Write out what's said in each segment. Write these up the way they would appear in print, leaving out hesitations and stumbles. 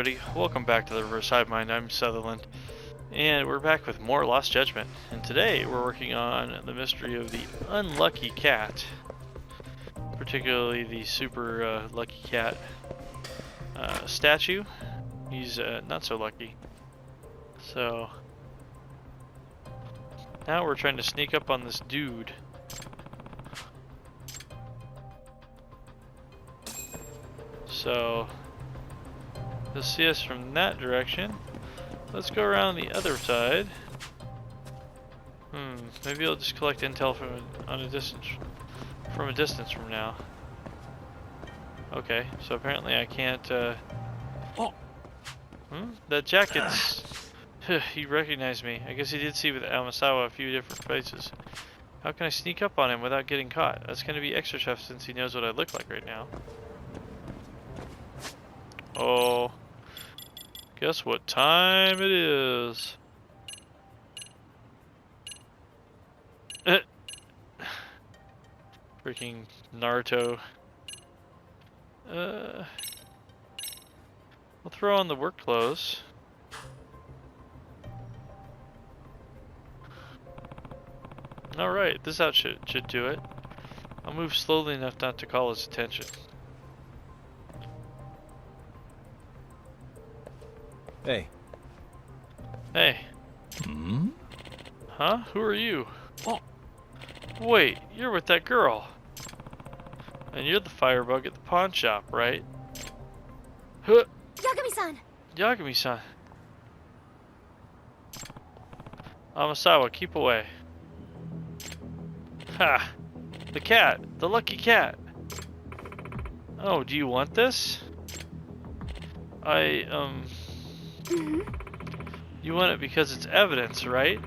everybody, welcome back to the Reverse Hive Mind. I'm Sutherland, and we're back with more Lost Judgment. And today we're working on the mystery of the unlucky cat, particularly the super lucky cat statue. He's not so lucky. So now we're trying to sneak up on this dude. So he'll see us from that direction. Let's go around the other side. Maybe I'll just collect intel from a distance from now. Okay, so apparently I can't. That jacket's. He recognized me. I guess he did see with Amasawa a few different places. How can I sneak up on him without getting caught? That's gonna be extra tough since he knows what I look like right now. Oh, guess what time it is? Freaking Naruto. I'll throw on the work clothes. Alright, this outfit should do it. I'll move slowly enough not to call his attention. Hey. Hey. Huh? Who are you? Oh. Wait, you're with that girl. And you're the firebug at the pawn shop, right? Huh. Yagami-san! Yagami-san. Amasawa, keep away. Ha! The cat! The lucky cat! Oh, do you want this? You want it because it's evidence, right?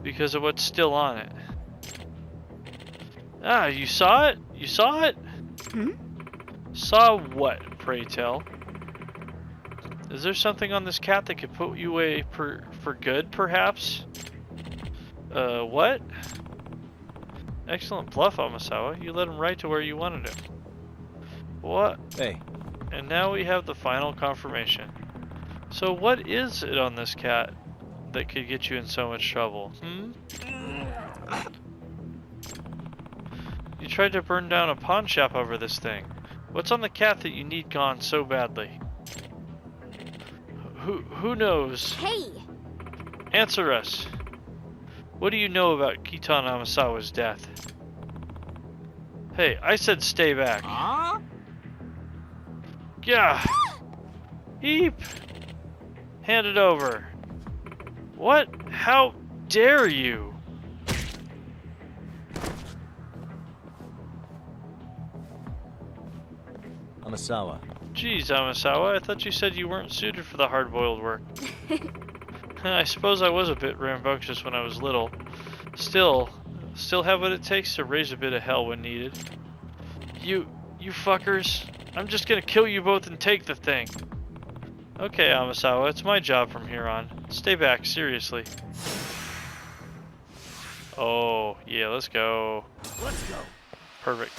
Because of what's still on it. Ah, you saw it? You saw it? Saw what, pray tell? Is there something on this cat that could put you away for good, perhaps? What? Excellent bluff, Amasawa. You led him right to where you wanted him. What? Hey. And now we have the final confirmation. So what is it on this cat that could get you in so much trouble? You tried to burn down a pawn shop over this thing. What's on the cat that you need gone so badly? Who knows? Hey! Answer us. What do you know about Kitan Amasawa's death? Hey, I said stay back. Yeah. Eep. Hand it over. What? How dare you? Amasawa. Geez, Amasawa, I thought you said you weren't suited for the hard-boiled work. I suppose I was a bit rambunctious when I was little. Still have what it takes to raise a bit of hell when needed. You fuckers. I'm just gonna kill you both and take the thing. Okay, Amasawa, it's my job from here on. Stay back, seriously. Oh, yeah, let's go. Let's go. Perfect.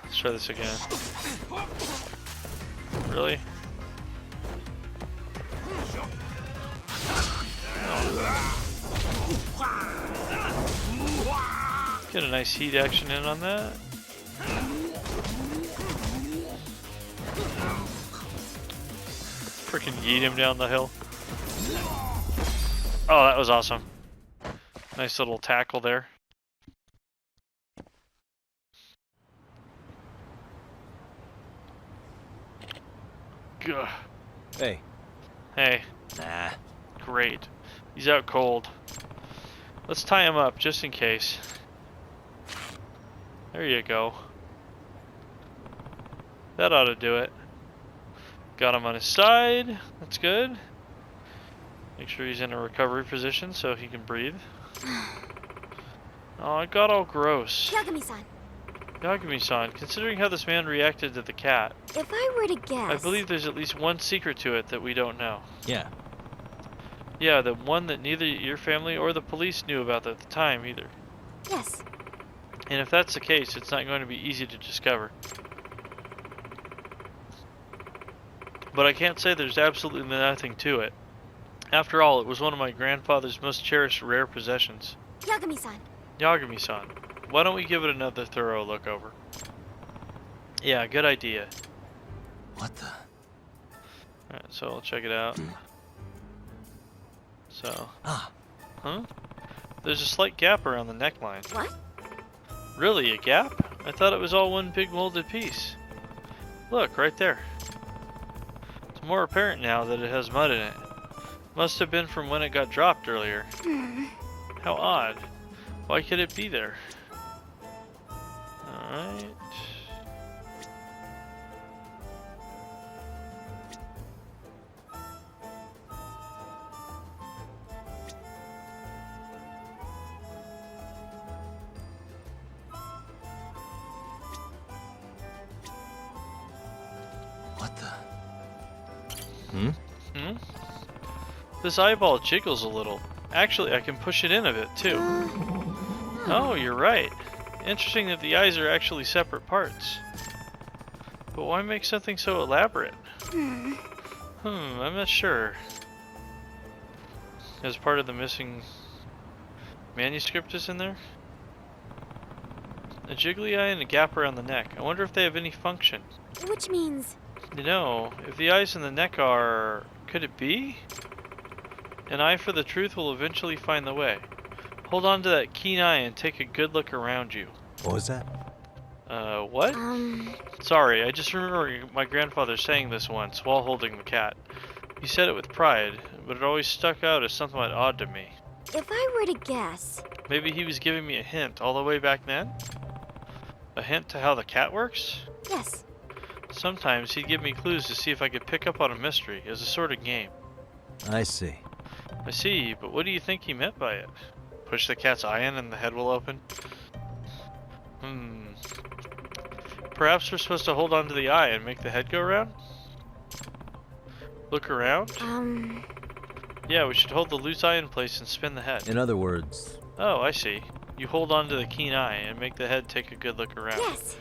Let's try this again. Really? Get a nice heat action in on that. Freaking yeet him down the hill. Oh, that was awesome. Nice little tackle there. Gah. Hey. Hey. Nah. Great. He's out cold. Let's tie him up just in case. There you go. That ought to do it. Got him on his side. That's good. Make sure he's in a recovery position so he can breathe. Oh, it got all gross. Yagami-san. Yagami-san, considering how this man reacted to the cat, If I were to guess... I believe there's at least one secret to it that we don't know. Yeah. Yeah, the one that neither your family or the police knew about at the time either. Yes. And if that's the case, it's not going to be easy to discover. but I can't say there's absolutely nothing to it. After all, it was one of my grandfather's most cherished rare possessions. Yagami-san. Yagami-san, why don't we give it another thorough look over? Yeah, good idea. What the? Alright, so I'll check it out. So, Ah, huh? There's a slight gap around the neckline. What? Really, a gap? I thought it was all one big molded piece. Look, right there. It's more apparent now that it has mud in it. Must have been from when it got dropped earlier. How odd. Why could it be there? Alright. what the? Hmm? This eyeball jiggles a little. Actually, I can push it in a bit too. Oh, you're right. Interesting that the eyes are actually separate parts. But why make something so elaborate? I'm not sure. As part of the missing manuscript is in there? A jiggly eye and a gap around the neck. I wonder if they have any function. Which means... You know, if the eyes and the neck are... Could it be? An eye for the truth will eventually find the way. Hold on to that keen eye and take a good look around you. What was that? What? Sorry, I just remember my grandfather saying this once while holding the cat. He said it with pride, but it always stuck out as somewhat odd to me. If I were to guess... Maybe he was giving me a hint all the way back then? A hint to how the cat works? Yes. Sometimes he'd give me clues to see if I could pick up on a mystery, as a sort of game. I see. I see, but what do you think he meant by it? Push the cat's eye in and the head will open? Perhaps we're supposed to hold on to the eye and make the head go around? Look around? Yeah, we should hold the loose eye in place and spin the head. In other words, Oh, I see. You hold on to the keen eye and make the head take a good look around. Yes.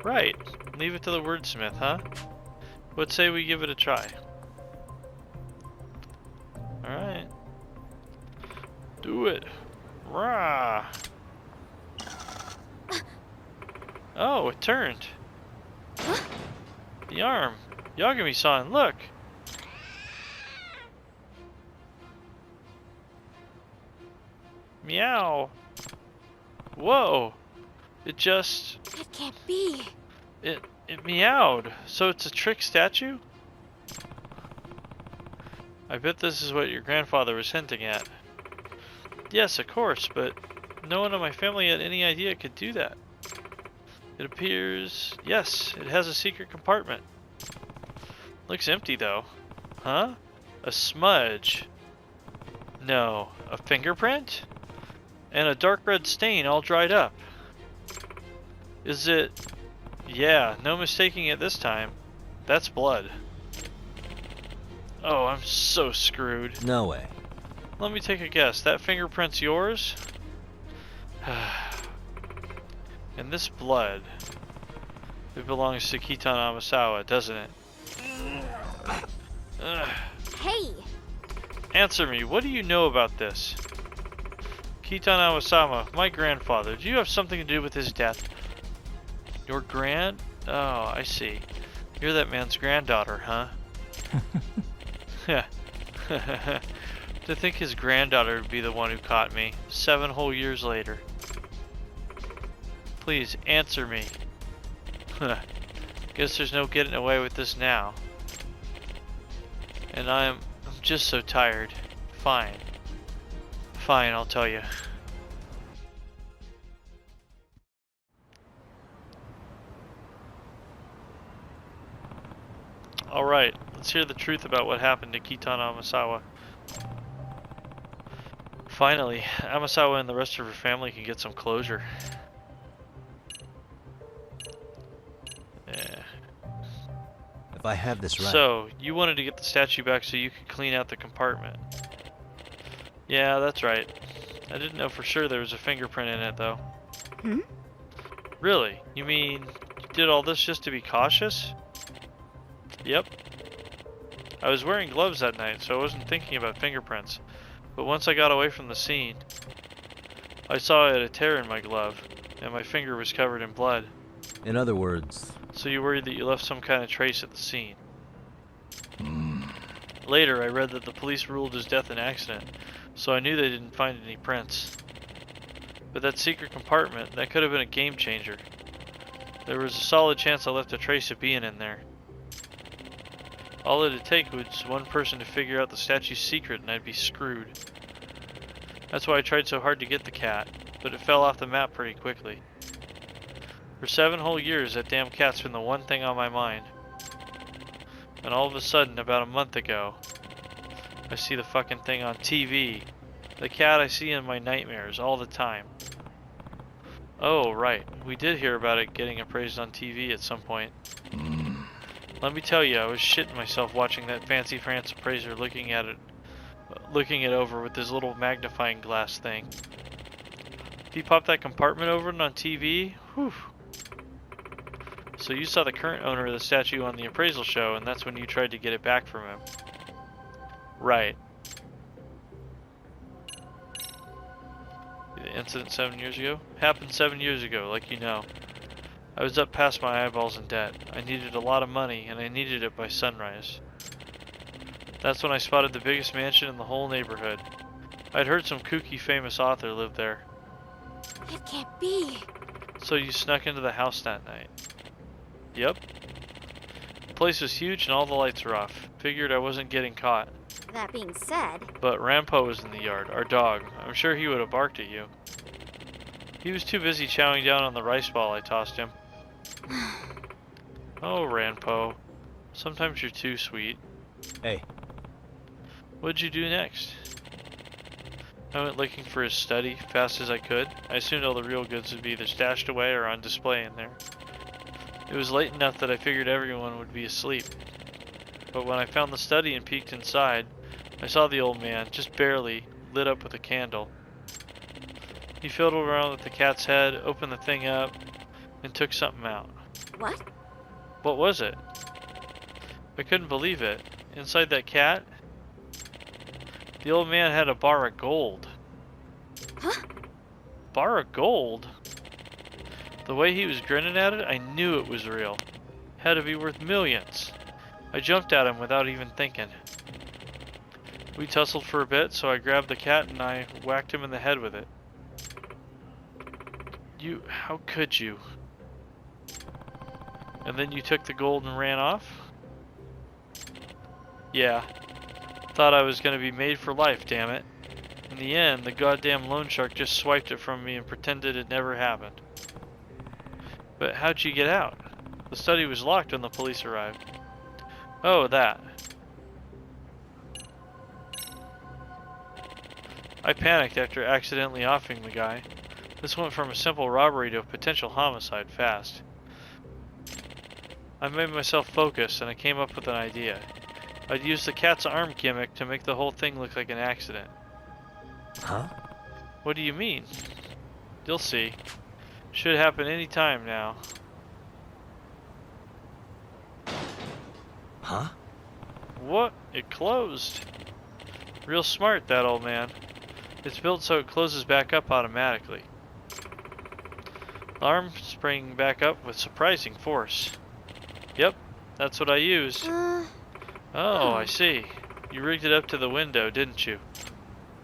Right. Leave it to the wordsmith, huh? What say we give it a try? Alright. Do it. Rah! Oh, it turned. The arm. Yagami-san, look! Meow. Whoa! It just... That can't be. It meowed. So it's a trick statue? I bet this is what your grandfather was hinting at. Yes, of course, but no one in my family had any idea it could do that. It appears... Yes, it has a secret compartment. Looks empty though. Huh? A smudge. No, a fingerprint? And a dark red stain all dried up. Is it... Yeah, no mistaking it this time. That's blood. Oh, I'm so screwed. no way. Let me take a guess. That fingerprint's yours? And this blood... It belongs to Kitan Amasawa, doesn't it? Ugh. Hey! Answer me, what do you know about this? Kitan Amasawa, my grandfather, do you have something to do with his death? Your Oh, I see. You're that man's granddaughter, huh? To think his granddaughter would be the one who caught me 7 whole years later. Please, answer me. Guess there's no getting away with this now. And I'm just so tired. Fine. Fine, I'll tell you. Alright, let's hear the truth about what happened to Kitan Amasawa. Finally, Amasawa and the rest of her family can get some closure. Yeah. If I have this right. So, you wanted to get the statue back so you could clean out the compartment. Yeah, that's right. I didn't know for sure there was a fingerprint in it, though. Really? You mean you did all this just to be cautious? Yep. I was wearing gloves that night, so I wasn't thinking about fingerprints. But once I got away from the scene, I saw I had a tear in my glove, and my finger was covered in blood. In other words... So you worried that you left some kind of trace at the scene. Later, I read that the police ruled his death an accident, so I knew they didn't find any prints. But that secret compartment, that could have been a game changer. There was a solid chance I left a trace of being in there. All it'd take was one person to figure out the statue's secret and I'd be screwed. That's why I tried so hard to get the cat, but it fell off the map pretty quickly. For 7 whole years, that damn cat's been the one thing on my mind. And all of a sudden, about a month ago, I see the fucking thing on TV. The cat I see in my nightmares all the time. Oh, right. We did hear about it getting appraised on TV at some point. Let me tell you, I was shitting myself watching that fancy France appraiser looking it over with his little magnifying glass thing. If he popped that compartment open on TV, whew. So you saw the current owner of the statue on the appraisal show, and that's when you tried to get it back from him. Right. The incident 7 years ago? Happened 7 years ago, like you know. I was up past my eyeballs in debt. I needed a lot of money, and I needed it by sunrise. That's when I spotted the biggest mansion in the whole neighborhood. I'd heard some kooky famous author lived there. It can't be. So you snuck into the house that night? Yep. The place was huge and all the lights were off. Figured I wasn't getting caught. That being said... But Rampo was in the yard, our dog. I'm sure he would have barked at you. He was too busy chowing down on the rice ball I tossed him. Oh, Rampo. Sometimes you're too sweet. Hey. What'd you do next? I went looking for his study, fast as I could. I assumed all the real goods would be either stashed away or on display in there. It was late enough that I figured everyone would be asleep. But when I found the study and peeked inside, I saw the old man, just barely, lit up with a candle. He fiddled around with the cat's head, opened the thing up, and took something out. What? What was it? I couldn't believe it. Inside that cat, the old man had a bar of gold. Huh? Bar of gold? The way he was grinning at it, I knew it was real. Had to be worth millions. I jumped at him without even thinking. We tussled for a bit, so I grabbed the cat and I whacked him in the head with it. How could you? And then you took the gold and ran off? Yeah. Thought I was gonna be made for life, damn it. In the end, the goddamn loan shark just swiped it from me and pretended it never happened. But how'd you get out? The study was locked when the police arrived. Oh, that. I panicked after accidentally offing the guy. This went from a simple robbery to a potential homicide fast. I made myself focus and I came up with an idea. I'd use the cat's arm gimmick to make the whole thing look like an accident. Huh? What do you mean? You'll see. Should happen any time now. Huh? What? It closed. Real smart, that old man. It's built so it closes back up automatically. The arm sprang back up with surprising force. Yep, that's what I used. Oh, I see. You rigged it up to the window, didn't you?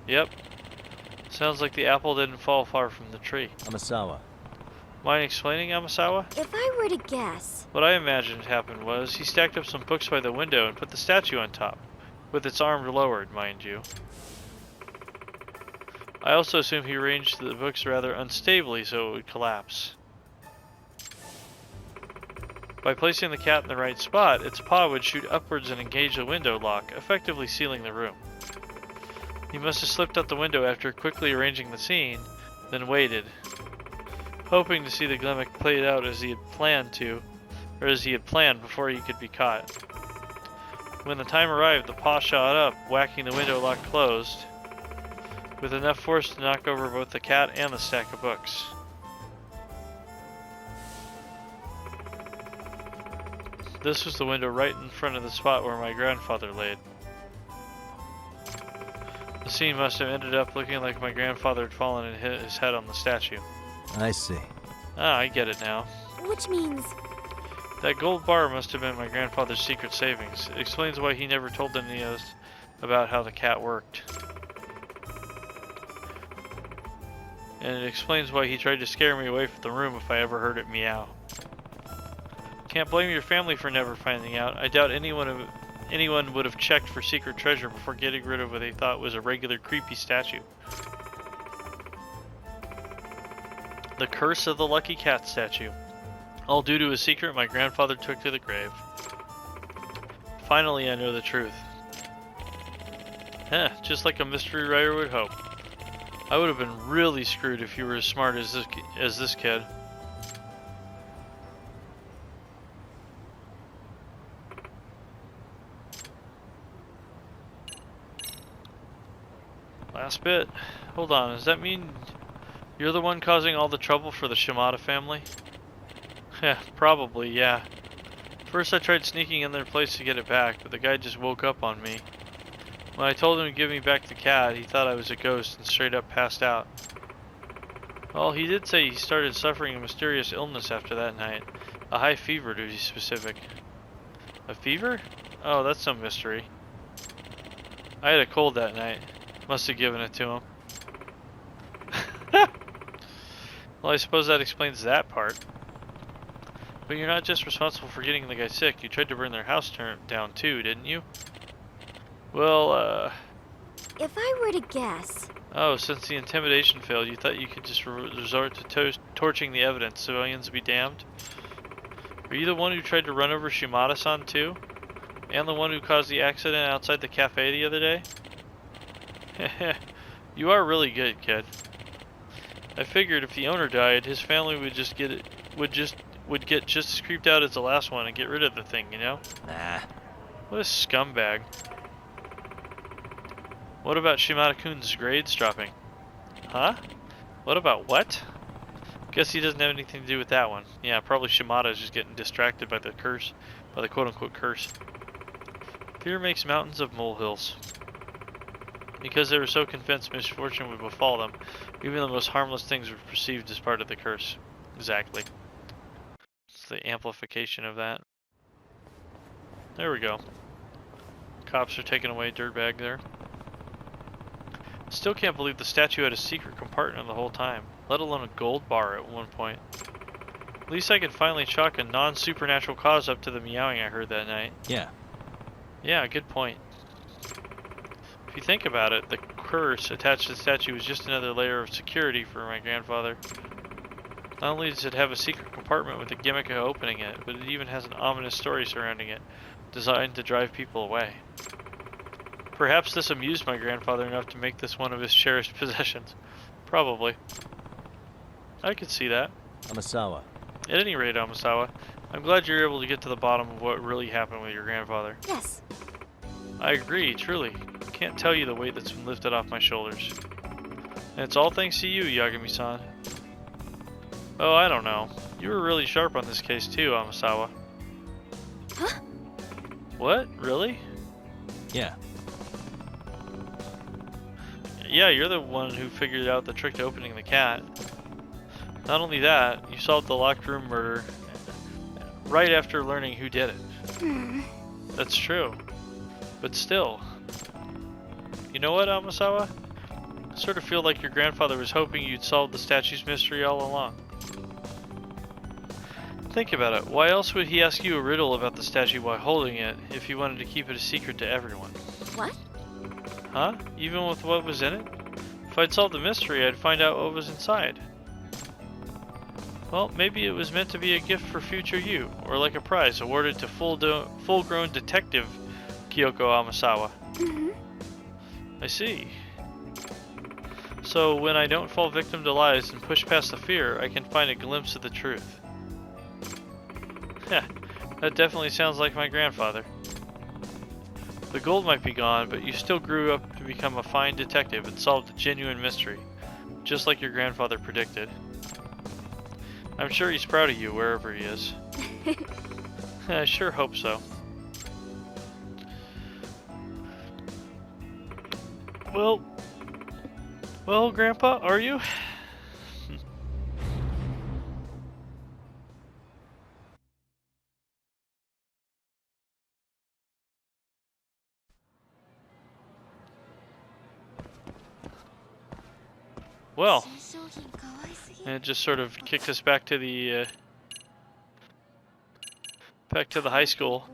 Yep. Sounds like the apple didn't fall far from the tree. Amasawa. Mind explaining, Amasawa? If I were to guess... What I imagined happened was he stacked up some books by the window and put the statue on top, with its arm lowered, mind you. I also assume he arranged the books rather unstably so it would collapse. By placing the cat in the right spot, its paw would shoot upwards and engage the window lock, effectively sealing the room. He must have slipped out the window after quickly arranging the scene, then waited, hoping to see the gimmick played out as he had planned before he could be caught. When the time arrived, the paw shot up, whacking the window lock closed, with enough force to knock over both the cat and the stack of books. This was the window right in front of the spot where my grandfather laid. The scene must have ended up looking like my grandfather had fallen and hit his head on the statue. I see. Ah, I get it now. Which means... That gold bar must have been my grandfather's secret savings. It explains why he never told any of us about how the cat worked. And it explains why he tried to scare me away from the room if I ever heard it meow. Can't blame your family for never finding out. I doubt anyone would have checked for secret treasure before getting rid of what they thought was a regular creepy statue. The curse of the lucky cat statue. All due to a secret my grandfather took to the grave. Finally, I know the truth. Just like a mystery writer would hope. I would have been really screwed if you were as smart as this kid. Last bit. Hold on, does that mean you're the one causing all the trouble for the Shimada family? Yeah, probably, yeah. First I tried sneaking in their place to get it back, but the guy just woke up on me. When I told him to give me back the cat, he thought I was a ghost and straight up passed out. Well, he did say he started suffering a mysterious illness after that night. A high fever, to be specific. A fever? Oh, that's some mystery. I had a cold that night. Must have given it to him. Well, I suppose that explains that part. But you're not just responsible for getting the guy sick. You tried to burn their house down too, didn't you? Well, If I were to guess... Oh, since the intimidation failed, you thought you could just resort to torching the evidence, civilians be damned? Are you the one who tried to run over Shimada-san too? And the one who caused the accident outside the cafe the other day? You are really good, kid. I figured if the owner died, his family would get just as creeped out as the last one and get rid of the thing, you know? Nah. What a scumbag. What about Shimada-kun's grades dropping? Huh? What about what? Guess he doesn't have anything to do with that one. Yeah, probably Shimada's just getting distracted by the curse, by the quote-unquote curse. Fear makes mountains of molehills. Because they were so convinced misfortune would befall them, even the most harmless things were perceived as part of the curse. Exactly. It's the amplification of that. There we go. Cops are taking away dirtbag there. Still can't believe the statue had a secret compartment the whole time, let alone a gold bar at one point. At least I could finally chalk a non-supernatural cause up to the meowing I heard that night. Yeah. Yeah, good point. If you think about it, the curse attached to the statue was just another layer of security for my grandfather. Not only does it have a secret compartment with a gimmick of opening it, but it even has an ominous story surrounding it, designed to drive people away. Perhaps this amused my grandfather enough to make this one of his cherished possessions. Probably. I could see that. Amasawa. At any rate, Amasawa, I'm glad you're able to get to the bottom of what really happened with your grandfather. Yes. I agree, truly. Can't tell you the weight that's been lifted off my shoulders. And it's all thanks to you, Yagami-san. Oh, I don't know. You were really sharp on this case too, Amasawa. Huh? What? Really? Yeah. Yeah, you're the one who figured out the trick to opening the cat. Not only that, you solved the locked room murder right after learning who did it. That's true. But still. You know what, Amasawa? I sort of feel like your grandfather was hoping you'd solve the statue's mystery all along. Think about it. Why else would he ask you a riddle about the statue while holding it if he wanted to keep it a secret to everyone? What? Huh? Even with what was in it? If I'd solved the mystery, I'd find out what was inside. Well, maybe it was meant to be a gift for future you, or like a prize awarded to full-grown detective Kyoko Amasawa. I see. So when I don't fall victim to lies and push past the fear, I can find a glimpse of the truth. Heh, that definitely sounds like my grandfather. The gold might be gone, but you still grew up to become a fine detective and solved a genuine mystery, just like your grandfather predicted. I'm sure he's proud of you wherever he is. I sure hope so. Well, Grandpa, are you? Well, and it just sort of kicked us back to the high school.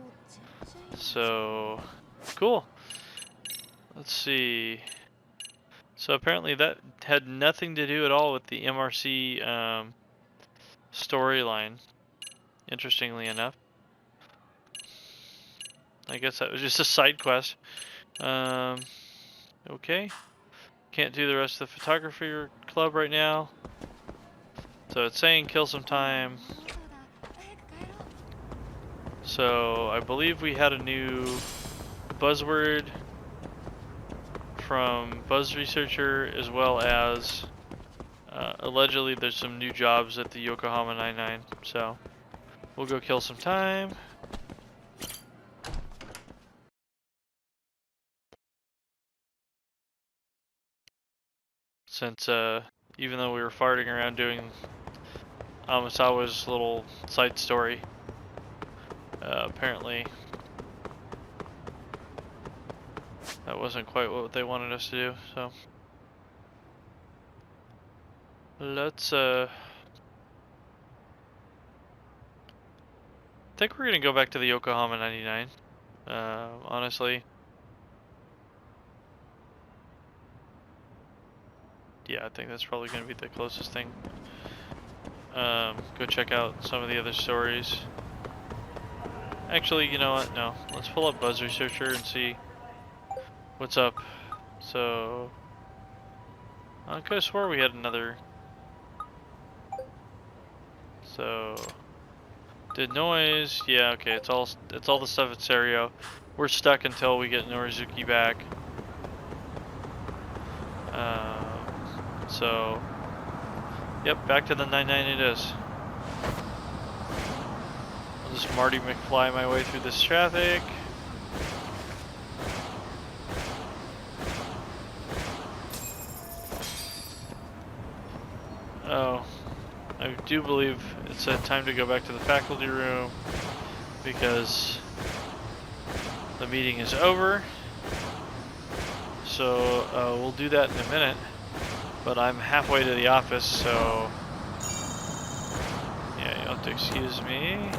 So, cool. Let's see. So apparently that had nothing to do at all with the MRC storyline. Interestingly enough, I guess that was just a side quest. Okay. Can't do the rest of the photography club right now. So it's saying kill some time. So I believe we had a new buzzword from Buzz Researcher, as well as allegedly there's some new jobs at the Yokohama 99. So we'll go kill some time. Since even though we were farting around doing Amasawa's little side story, apparently that wasn't quite what they wanted us to do. So let's I think we're gonna go back to the Yokohama 99. Honestly, yeah, I think that's probably gonna be the closest thing. Go check out some of the other stories. Actually, you know what? No, let's pull up Buzz Researcher and see what's up. So I could have swore we had another. So did noise? Yeah, okay. It's all the stuff at Serio. We're stuck until we get Norizuki back. So yep, back to the 99 it is. I'll just Marty McFly my way through this traffic. Oh, I do believe it said time to go back to the faculty room because the meeting is over. So we'll do that in a minute. But I'm halfway to the office, so yeah, you'll have to excuse me.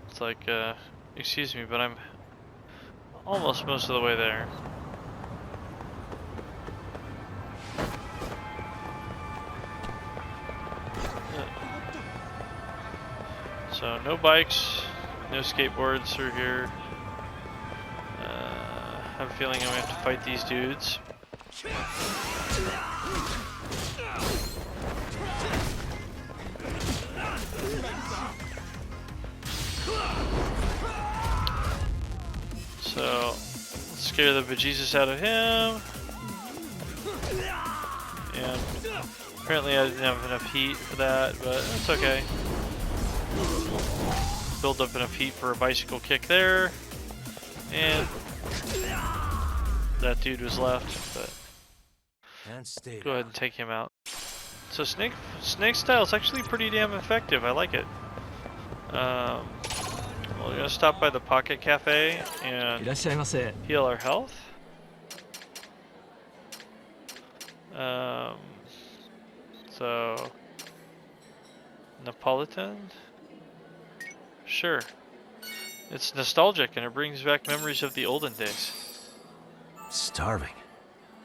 It's like, excuse me, but I'm almost most of the way there. So no bikes, no skateboards through here. I have a feeling I'm gonna have to fight these dudes. So let's scare the bejesus out of him. And apparently I didn't have enough heat for that, but that's okay. Build up enough heat for a bicycle kick there. And that dude was left, but go ahead and take him out. So snake style is actually pretty damn effective. I like it. We're gonna stop by the Pocket Cafe and heal our health. So Napolitan. Sure. It's nostalgic and it brings back memories of the olden days. Starving.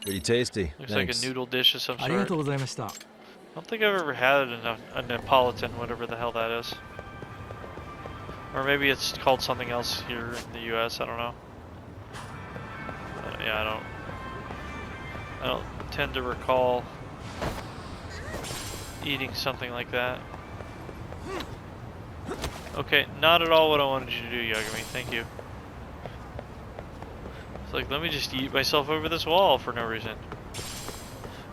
Pretty tasty. Looks Thanks. like a noodle dish of some sort. I don't think I've ever had a Napolitan, whatever the hell that is. Or maybe it's called something else here in the US, I don't know. Yeah, I don't tend to recall eating something like that. Okay, not at all what I wanted you to do, Yagami. Thank you. It's like, let me just eat myself over this wall for no reason.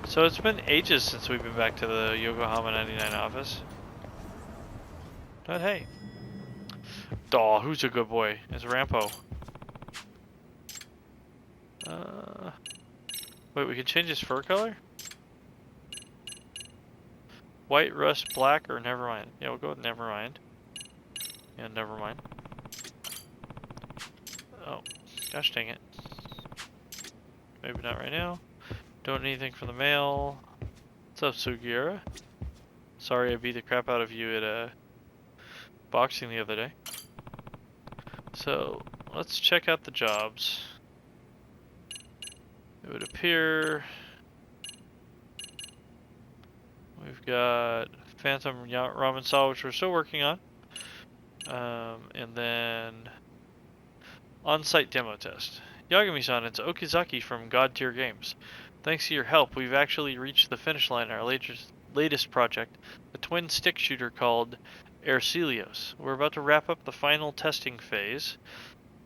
So it's been ages since we've been back to the Yokohama 99 office. But hey. Daw, who's a good boy? It's Rampo. Wait, we can change his fur color? White, rust, black, or never mind? Yeah, we'll go with never mind. Yeah, never mind. Oh, gosh dang it. Maybe not right now. Don't need anything from the mail. What's up, Sugiura? Sorry I beat the crap out of you at boxing the other day. So, let's check out the jobs. It would appear we've got Phantom Ramen, which we're still working on. And then on-site demo test. Yagami-san, it's Okizaki from God Tier Games. Thanks to your help, we've actually reached the finish line in our latest project, a twin stick shooter called Ercelios. We're about to wrap up the final testing phase,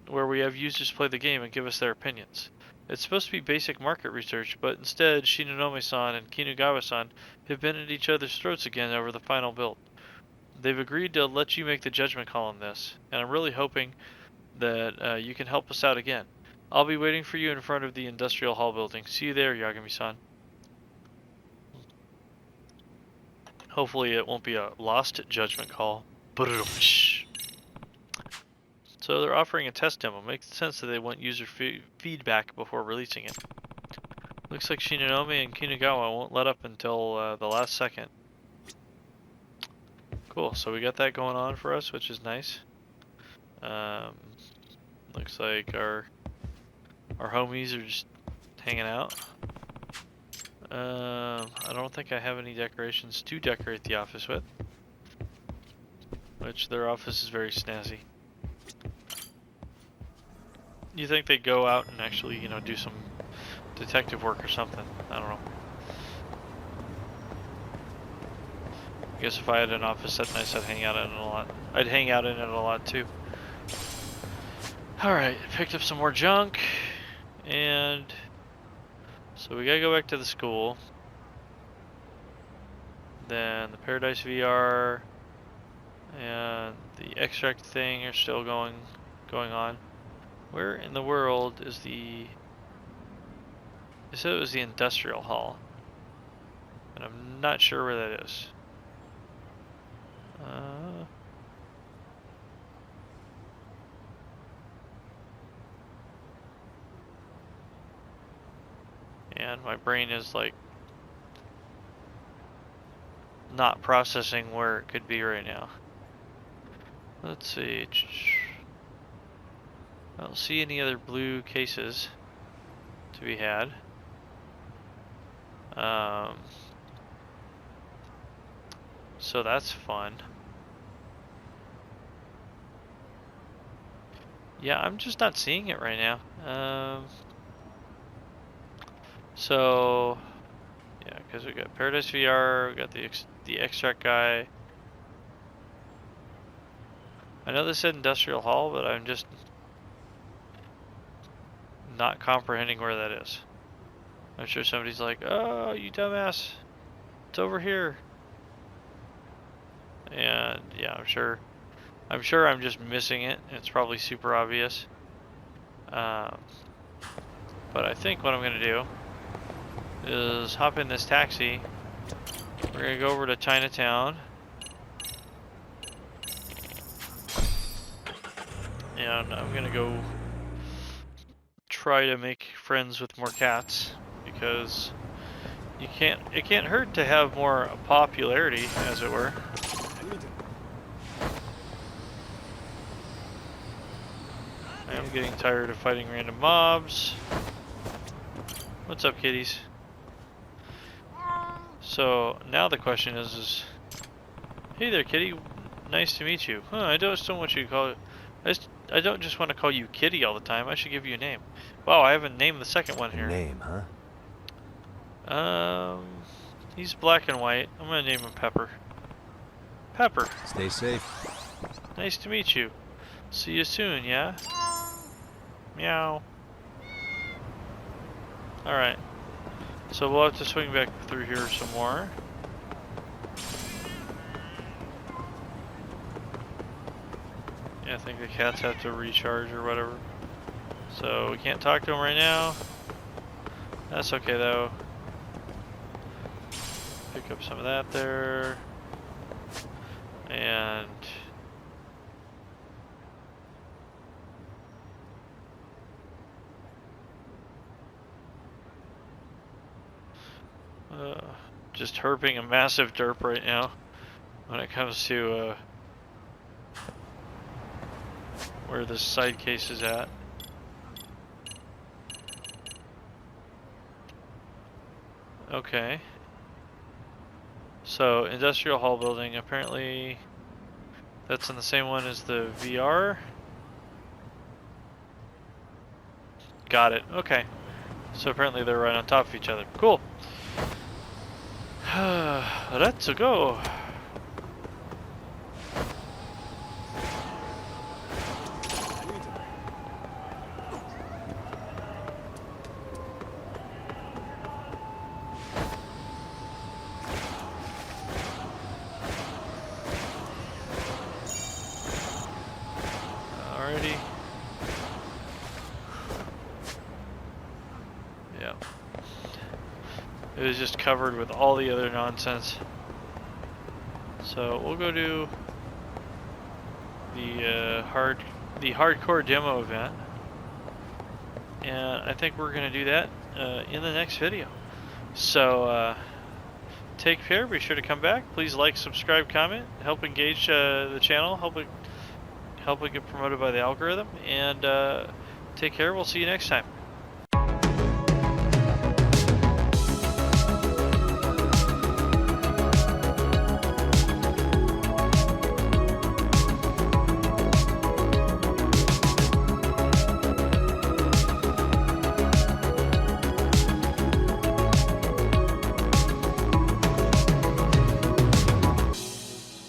where we have users play the game and give us their opinions. It's supposed to be basic market research, but instead Shinonome-san and Kinugawa-san have been at each other's throats again over the final build. They've agreed to let you make the judgment call on this, and I'm really hoping that you can help us out again. I'll be waiting for you in front of the Industrial Hall building. See you there, Yagami-san. Hopefully it won't be a lost judgment call. So they're offering a test demo. Makes sense that they want user feedback before releasing it. Looks like Shinonome and Kinugawa won't let up until the last second. Cool, so we got that going on for us, which is nice. Looks like our homies are just hanging out. I don't think I have any decorations to decorate the office with. Which their office is very snazzy. You think they'd go out and actually, you know, do some detective work or something. I don't know. I guess if I had an office that nice, I'd hang out in it a lot. I'd hang out in it a lot too. Alright, picked up some more junk. And so we gotta go back to the school. Then the Paradise VR and the extract thing are still going on. Where in the world is the... I said it was the Industrial Hall. And I'm not sure where that is. And my brain is like not processing where it could be right now. Let's see. I don't see any other blue cases to be had. So that's fun. Yeah, I'm just not seeing it right now. So yeah, because we got Paradise VR, we got the extract guy. I know they said Industrial Hall, but I'm just not comprehending where that is. I'm sure somebody's like, "Oh, you dumbass, it's over here." And yeah, I'm sure I'm just missing it. It's probably super obvious. But I think what I'm gonna do is hop in this taxi. We're gonna go over to Chinatown. And I'm gonna go try to make friends with more cats, because it can't hurt to have more popularity, as it were. I am getting tired of fighting random mobs. What's up, kitties? So now the question is hey there, kitty. Nice to meet you. Huh, I just don't want you to call it. I don't just want to call you Kitty all the time. I should give you a name. Wow, I haven't named the second one here. Name, huh? He's black and white. I'm gonna name him Pepper. Pepper. Stay safe. Nice to meet you. See you soon, yeah? Meow. Alright. So we'll have to swing back through here some more. Yeah, I think the cats have to recharge or whatever. So we can't talk to them right now. That's okay though. Pick up some of that there. And just herping a massive derp right now when it comes to where this side case is at. Okay. So, industrial hall building, apparently that's in the same one as the VR. Got it, okay. So apparently they're right on top of each other. Cool. Let's go. Alrighty. Yeah. It was just covered with all the other nonsense. So we'll go to the hardcore demo event, and I think we're gonna do that in the next video. So take care. Be sure to come back. Please like, subscribe, comment. Help engage the channel. Help it get promoted by the algorithm. And take care. We'll see you next time.